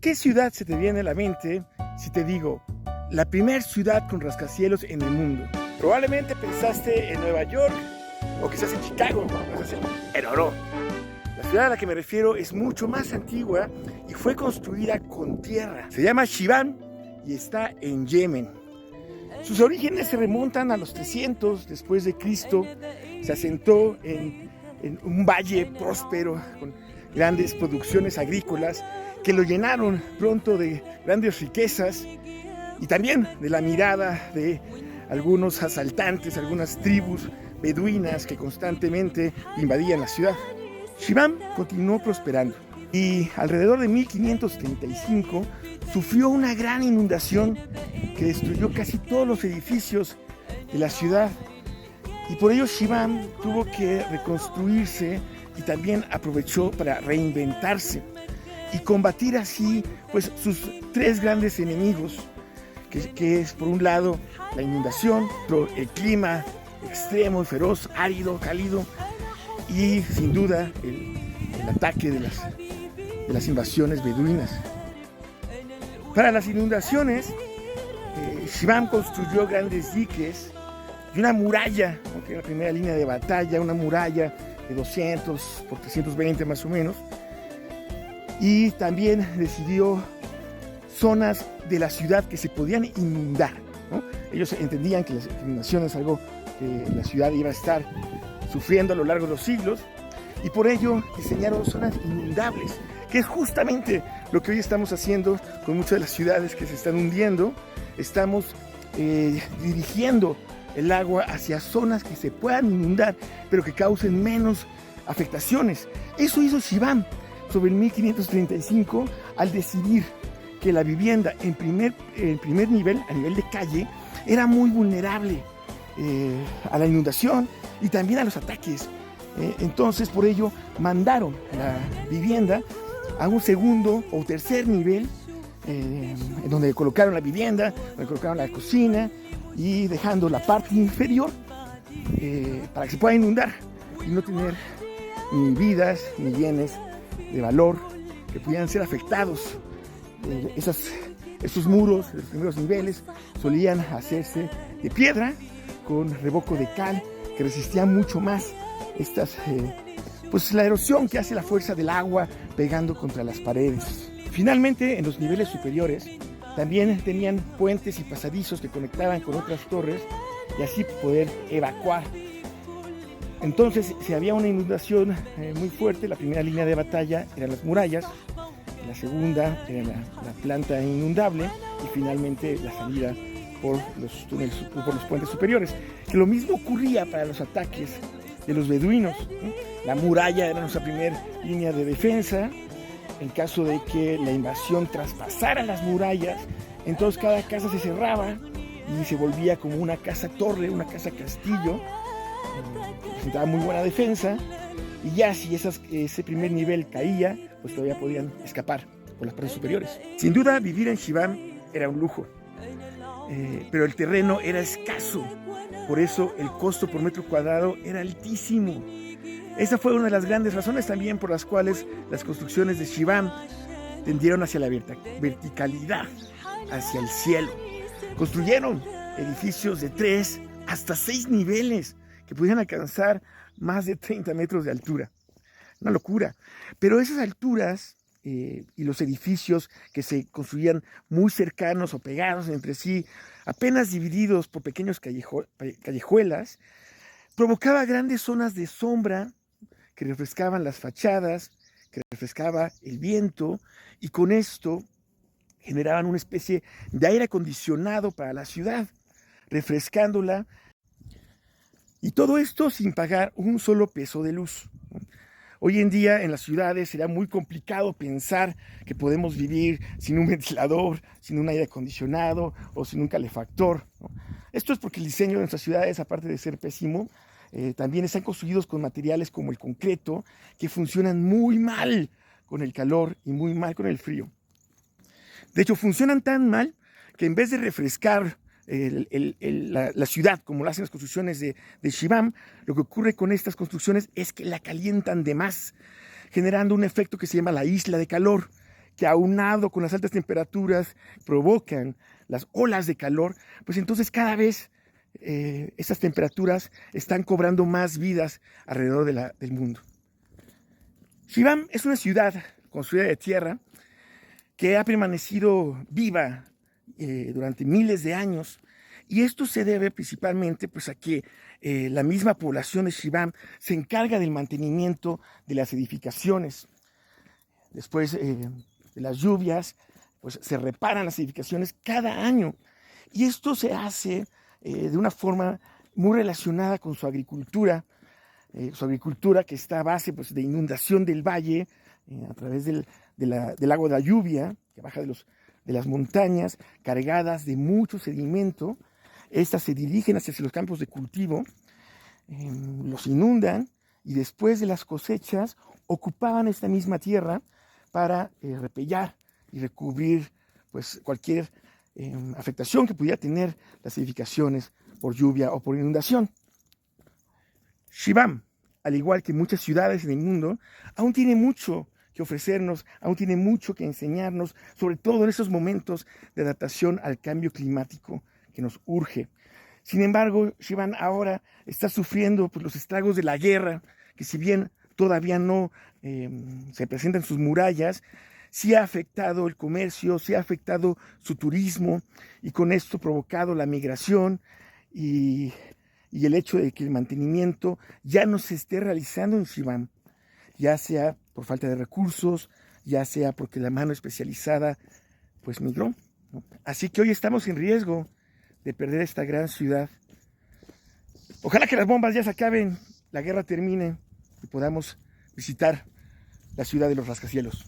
¿Qué ciudad se te viene a la mente si te digo la primera ciudad con rascacielos en el mundo? Probablemente pensaste en Nueva York o quizás en Chicago, pero no. La ciudad a la que me refiero es mucho más antigua y fue construida con tierra. Se llama Shibam y está en Yemen. Sus orígenes se remontan a los 300 después de Cristo. Se asentó en un valle próspero con grandes producciones agrícolas que lo llenaron pronto de grandes riquezas y también de la mirada de algunos asaltantes, algunas tribus beduinas que constantemente invadían la ciudad. Shibam continuó prosperando y alrededor de 1535 sufrió una gran inundación que destruyó casi todos los edificios de la ciudad y por ello Shibam tuvo que reconstruirse y también aprovechó para reinventarse y combatir así pues sus tres grandes enemigos, que es por un lado la inundación, el clima extremo, feroz, árido, cálido y sin duda el ataque de las invasiones beduinas. Para las inundaciones, Shibam construyó grandes diques y una muralla, que era la primera línea de batalla, una muralla de 200 por 320 más o menos, y también decidió zonas de la ciudad que se podían inundar, ¿no? Ellos entendían que la inundación es algo que la ciudad iba a estar sufriendo a lo largo de los siglos y por ello diseñaron zonas inundables, que es justamente lo que hoy estamos haciendo con muchas de las ciudades que se están hundiendo. Estamos dirigiendo el agua hacia zonas que se puedan inundar, pero que causen menos afectaciones. Eso hizo Shibam sobre el 1535 al decidir que la vivienda en primer nivel, a nivel de calle, era muy vulnerable a la inundación y también a los ataques. Entonces, por ello, mandaron la vivienda a un segundo o tercer nivel, en donde colocaron la vivienda, donde colocaron la cocina y dejando la parte inferior para que se pueda inundar y no tener ni vidas ni bienes de valor que pudieran ser afectados. Esos muros de los primeros niveles solían hacerse de piedra con revoco de cal que resistía mucho más la erosión que hace la fuerza del agua pegando contra las paredes. Finalmente, en los niveles superiores también tenían puentes y pasadizos que conectaban con otras torres y así poder evacuar. Entonces, si había una inundación muy fuerte, la primera línea de batalla eran las murallas, la segunda era la planta inundable y finalmente la salida por los túneles, por los puentes superiores. Que lo mismo ocurría para los ataques de los beduinos, ¿no? La muralla era nuestra primera línea de defensa. En caso de que la invasión traspasara las murallas, entonces cada casa se cerraba y se volvía como una casa torre, una casa castillo, presentaba muy buena defensa, y ya si ese primer nivel caía, pues todavía podían escapar por las paredes superiores. Sin duda, vivir en Shibam era un lujo, pero el terreno era escaso, por eso el costo por metro cuadrado era altísimo. Esa fue una de las grandes razones también por las cuales las construcciones de Shibam tendieron hacia la verticalidad, hacia el cielo. Construyeron edificios de 3 hasta 6 niveles que pudieran alcanzar más de 30 metros de altura. Una locura. Pero esas alturas y los edificios que se construían muy cercanos o pegados entre sí, apenas divididos por pequeños callejuelas, provocaba grandes zonas de sombra que refrescaban las fachadas, que refrescaba el viento, y con esto generaban una especie de aire acondicionado para la ciudad, refrescándola, y todo esto sin pagar un solo peso de luz. Hoy en día en las ciudades será muy complicado pensar que podemos vivir sin un ventilador, sin un aire acondicionado o sin un calefactor, ¿no? Esto es porque el diseño de nuestras ciudades, aparte de ser pésimo, también están construidos con materiales como el concreto, que funcionan muy mal con el calor y muy mal con el frío. De hecho, funcionan tan mal que en vez de refrescar la ciudad, como lo hacen las construcciones de Shibam, lo que ocurre con estas construcciones es que la calientan de más, generando un efecto que se llama la isla de calor, que aunado con las altas temperaturas provocan las olas de calor, pues entonces cada vez estas temperaturas están cobrando más vidas alrededor del mundo. Shibam es una ciudad construida de tierra que ha permanecido viva durante miles de años, y esto se debe principalmente pues, a que la misma población de Shibam se encarga del mantenimiento de las edificaciones. Después de las lluvias, pues se reparan las edificaciones cada año, y esto se hace de una forma muy relacionada con su agricultura que está a base pues, de inundación del valle a través del agua de la lluvia que baja de las montañas cargadas de mucho sedimento. Estas se dirigen hacia los campos de cultivo, los inundan, y después de las cosechas ocupaban esta misma tierra para repellar y recubrir pues, cualquier afectación que pudiera tener las edificaciones por lluvia o por inundación. Shibam, al igual que muchas ciudades en el mundo, aún tiene mucho que ofrecernos, aún tiene mucho que enseñarnos, sobre todo en estos momentos de adaptación al cambio climático que nos urge. Sin embargo, Shibam ahora está sufriendo pues, los estragos de la guerra, que si bien todavía no se presentan sus murallas, sí ha afectado el comercio, sí ha afectado su turismo, y con esto ha provocado la migración y el hecho de que el mantenimiento ya no se esté realizando en Shibam, ya sea por falta de recursos, ya sea porque la mano especializada pues migró, ¿no? Así que hoy estamos en riesgo de perder esta gran ciudad. Ojalá que las bombas ya se acaben, la guerra termine y podamos visitar la ciudad de los rascacielos.